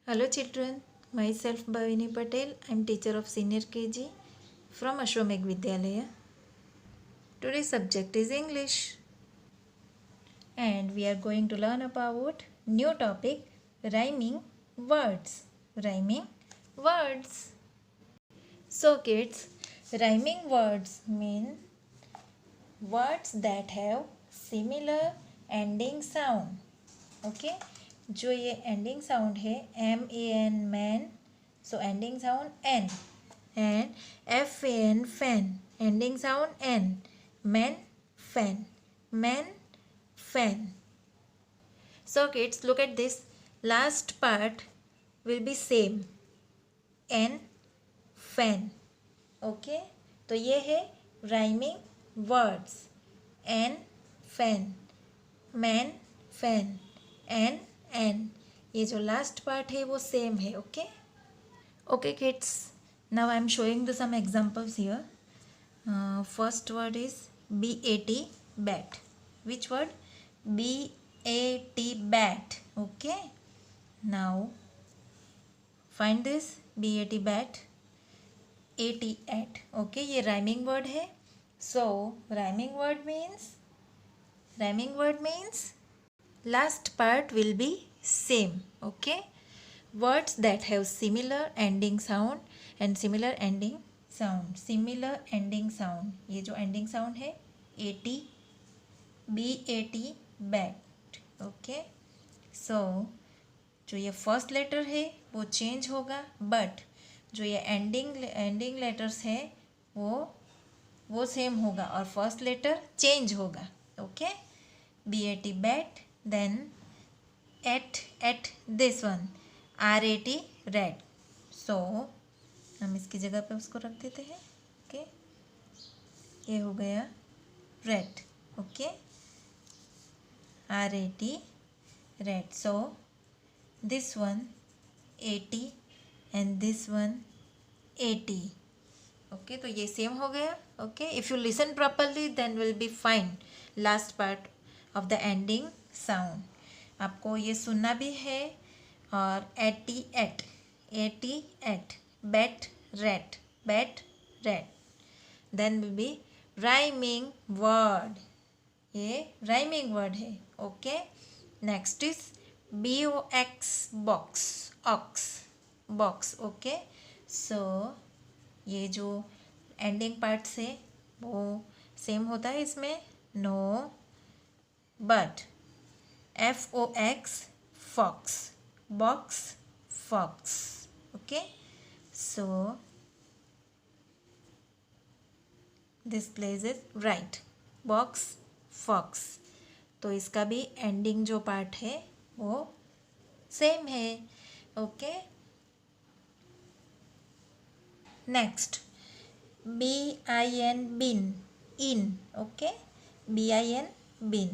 Hello children, myself Bhavini Patel. I am teacher of senior KG from Ashwamegh Vidyalaya. Today's subject is English and we are going to learn about new topic rhyming words. Rhyming words. So kids, rhyming words mean words that have similar ending sound. Okay, जो ये ending sound है MAN man, so ending sound N and FAN fan, ending sound N, man fan, man fan. So kids, look at this. Last part will be same. N fan. Okay. तो ये है rhyming words. N fan, man fan, N. ये जो last part है वो same है. Okay okay kids, now I am showing the some examples here. First word is BAT bat. Which word? BAT bat. Okay, now find this. BAT bat, AT at. Okay, ये rhyming word है. So rhyming word means last part will be same. Okay, words that have similar ending sound and similar ending sound. ये जो ending sound है AT, BAT bat. Okay, so जो ये first letter है वो change होगा, but जो ये एंडिंग लेटर्स है वो सेम होगा और फर्स्ट लेटर चेंज होगा. Okay, BAT bat. Then at this one RAT red. So हम इसकी जगह पे उसको रख देते हैं. ओके, ये हो गया red. Okay, RAT red. So this one AT and this one AT. Okay, तो ये सेम हो गया. Okay, if you listen properly then will be fine last part of the ending sound. आपको ये सुनना भी है. और AT bat red, then will be rhyming word. ये राइमिंग वर्ड है. Okay, next is BOX box. Okay, so ये जो एंडिंग पार्ट्स है वो सेम होता है इसमें. No, but FOX fox. Okay, so this place is right. Box fox. तो इसका भी एंडिंग जो पार्ट है वो सेम है. Okay, next BIN bin, in. Okay, BIN bin.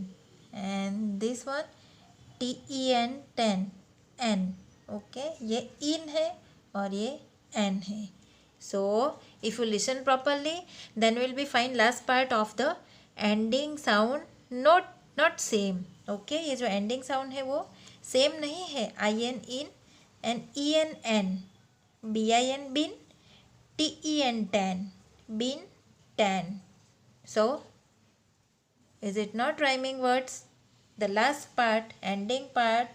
And this one TEN 10 N. Okay, ये in है और ये N है. So if you listen properly then will be find last part of the ending sound not same. Okay, ये जो ending sound है वो same नहीं है. IN in and EN N. BIN bin, TEN 10, bin 10. So is it not rhyming words? The last part, ending part,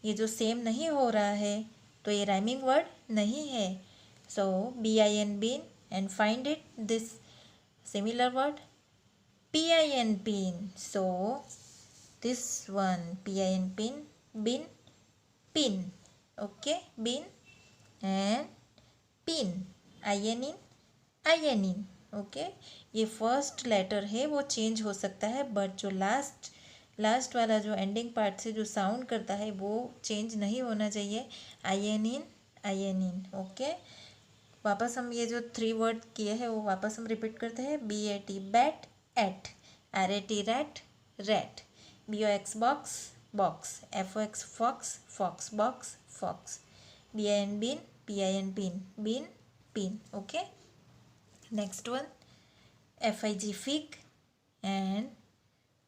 ये जो same नहीं हो रहा है तो ये rhyming word नहीं है. So BIN bin and find it this similar word PIN pin. So this one PIN pin, bin, pin. Okay, bin and pin. IN in. Okay, ये फर्स्ट लेटर है वो चेंज हो सकता है, बट जो last वाला जो एंडिंग पार्ट से जो साउंड करता है वो चेंज नहीं होना चाहिए. IN in. ओके, वापस हम ये जो 3 वर्ड किए हैं वो वापस हम रिपीट करते हैं. BAT bat at, RAT rat, BOX box, FOX fox, box, BIN bin, pin. Okay, next one FIG fig and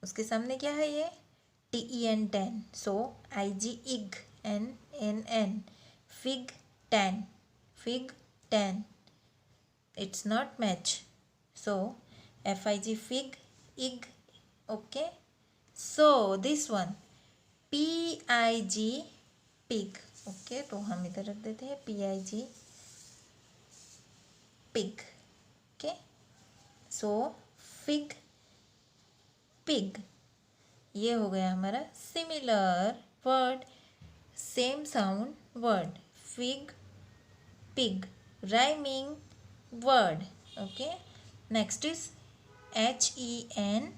उसके सामने क्या है ये TEN 10. So IG ig, NN fig, tan, fig, tan. It's not match. So fig, fig, ig. Okay. So this one pig, pig. Okay तो हम इधर रख देते हैं pig, pig. Okay so fig, pig. ये हो गया हमारा similar word, same sound word. Fig, pig, rhyming word. Okay next is HEN,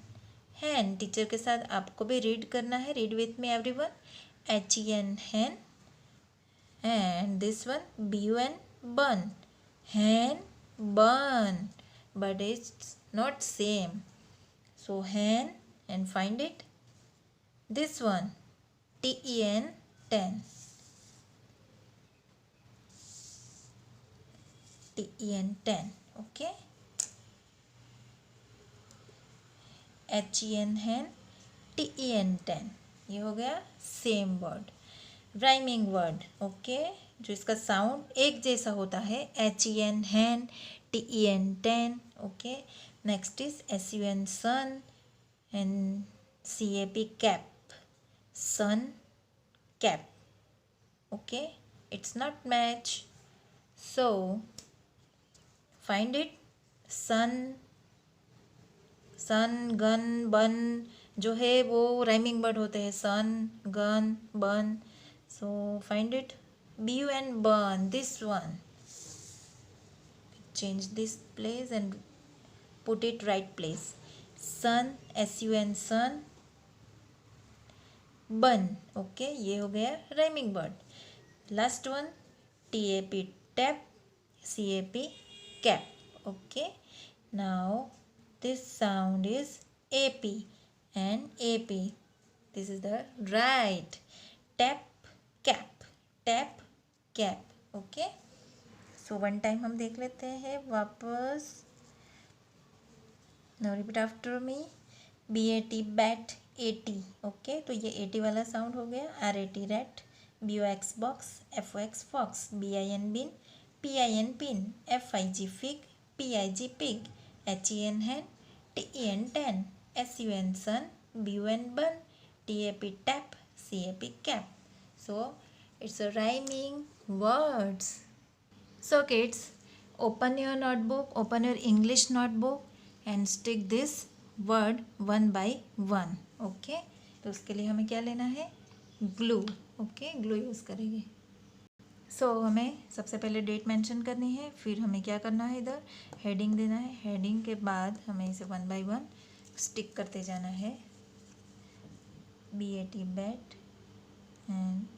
hen. Teacher के साथ आपको भी रीड करना है. Read with me everyone. HEN, hen. And this one BUN, bun. Hen, bun. But it's not same. So hen and find it. This one TEN, ten. TEN, ten. Okay. HEN, hen. TEN, ten. ये हो गया same word, rhyming word. Okay जो इसका sound एक जैसा होता है. HEN, hen. TEN, ten. Okay next is SUN, sun. And CAP, cap. Sun, cap. Okay it's not match. So find it. Sun, sun, gun, bun जो है वो rhyming word होते हैं. Sun, gun, bun. So find it. BUN, burn. This one. Change this place and put it right place. Sun, SUN, sun. Bun. Okay ये हो गया rhyming word. Last one TAP, tap. CAP, cap. Okay now this sound is AP and AP. This is the right. Tap, cap, tap, cap. Okay so one time हम देख लेते हैं वापस. Now repeat after me. BAT, bat. AT. Okay तो ये AT वाला sound हो गया. RAT, rat. BOX, box. FOX, fox. BIN, bin. PIN, pin. FIG, fig. PIG, pig. HEN, hen. TEN, ten. SUN, sun. BUN, bun. TAP, tap. CAP, cap. So it's a rhyming words. So kids, open your notebook, open your English notebook and stick this word one by one. Okay तो उसके लिए हमें क्या लेना है. Glue. Okay glue use करेंगे. सो हमें सबसे पहले डेट मेंशन करनी है. फिर हमें क्या करना है, इधर हेडिंग देना है. हेडिंग के बाद हमें इसे वन बाय वन स्टिक करते जाना है. BAT, bat. and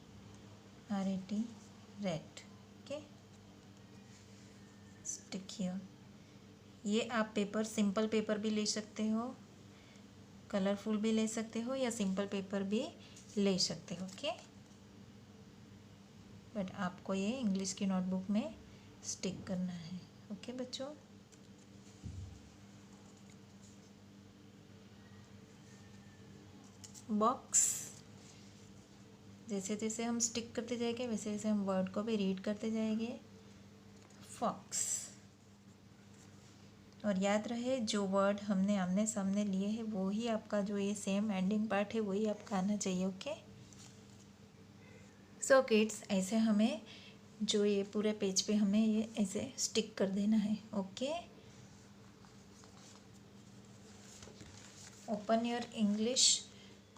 RAT, rat. Okay stick here. ये आप पेपर सिंपल पेपर भी ले सकते हो, कलरफुल भी ले सकते हो या सिंपल पेपर भी ले सकते हो. ओके बट आपको ये इंग्लिश की नोटबुक में स्टिक करना है. ओके बच्चों बॉक्स. जैसे जैसे हम स्टिक करते जाएंगे वैसे वैसे हम वर्ड को भी रीड करते जाएंगे. फॉक्स. और याद रहे जो वर्ड हमने आमने सामने लिए हैं वो ही आपका जो ये सेम एंडिंग पार्ट है वही आपका आना चाहिए. ओके सो किड्स ऐसे हमें जो ये पूरे पेज पे हमें ये ऐसे स्टिक कर देना है. Okay open your English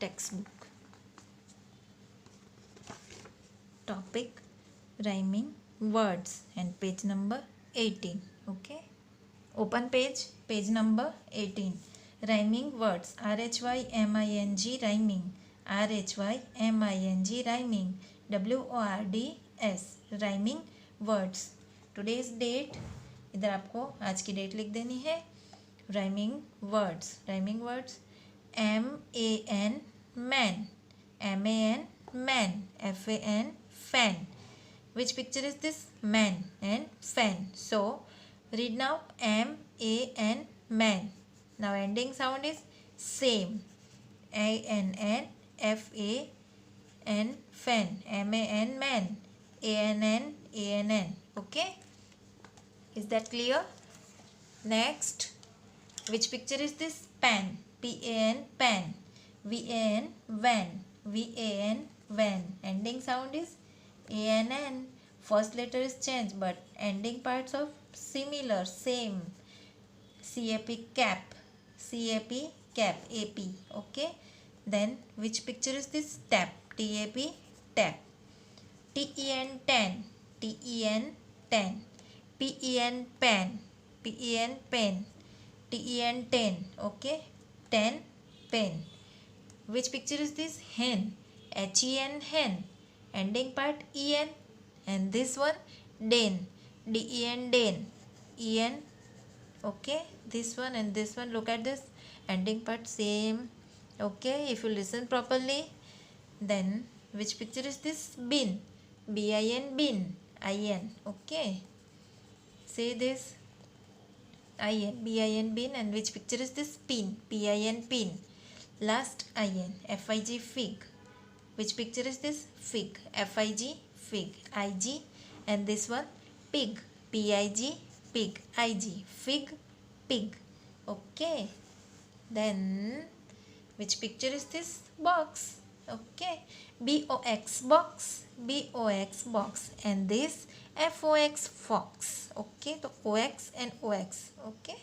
text book. Topic rhyming words and page number 18. Okay open page number 18. Rhyming words. RHYMING, rhyming. RHYMING, rhyming. WORDS, rhyming words. Today's date, इधर आपको आज की डेट लिख देनी है. rhyming words. rhyming words MAN, man. MAN, man. FAN, fan. Which picture is this? Man and fan. So read now. MAN, man. Now ending sound is same. ANN, FAN, fan. MAN, man. ANN. Okay, is that clear? Next, which picture is this? Pen. PAN, pen. VAN, van. VAN, van. Ending sound is ANN. First letter is changed, but ending parts of similar, same. CAP, cap. CAP, cap. AP. Okay. Then which picture is this? Tap. TAP, tap. TEN, ten. TEN, ten. PEN, pen. PEN, pen. TEN, ten. Okay. 10, pen. Which picture is this? Hen. HEN, hen. Ending part EN. And this one den. DEN, den. EN. Okay, this one and this one, look at this, ending part same. Okay, if you listen properly. Then which picture is this? Bin. BIN, bin. IN. Okay, say this. IN, BIN, bin. And which picture is this? Pin. PIN, pin. Last IN. FIG, fig. Which picture is this? Fig. FIG, fig. IG. And this one pig. PIG, pig. IG. Fig, pig. Okay. Then which picture is this? Box. Okay. BOX, box. BOX, box. And this FOX, fox. Okay. So OX and OX. Okay.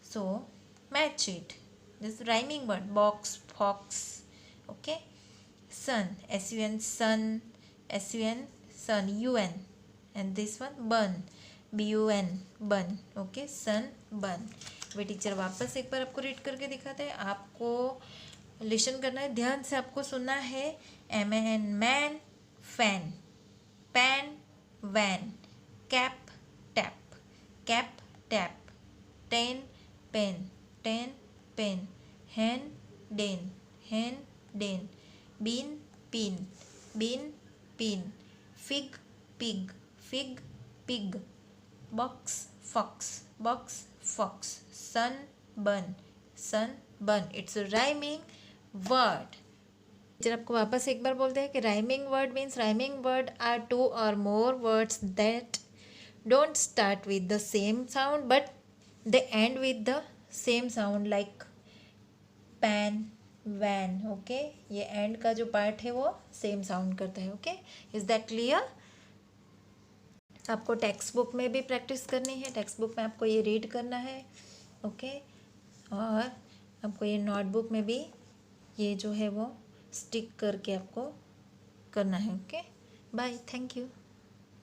So match it. This rhyming word. Box, fox. Okay. Sun. SUN, sun. SUN, sun. UN. And this one bun. BUN, bun. Okay. sun, bun. Way teacher वापस एक बार आपको read करके दिखाते हैं. आपको listen करना है, ध्यान से आपको सुनना है. MAN, man. Fan. Pan. Van. Cap. Tap. Cap, tap. Ten, pen. Ten, pen. Hen, den. Hen, den. Bin, pin. Bin, pin. Fig, pig. Fig, pig. Box, fox. Box, fox. Sun, bun. Sun, bun. It's a rhyming word. Teacher आपको वापस एक बार बोलते हैं कि rhyming word means rhyming word are two और more words that don't start with the same sound but they end with the same sound like pan, van. Okay, ये end का जो पार्ट है वो सेम साउंड करता है. Okay, is that clear? आपको textbook में भी प्रैक्टिस करनी है. टेक्स्ट बुक में आपको ये रीड करना है. ओके, और आपको ये नोटबुक में भी ये जो है वो स्टिक करके आपको करना है. Okay, bye, thank you.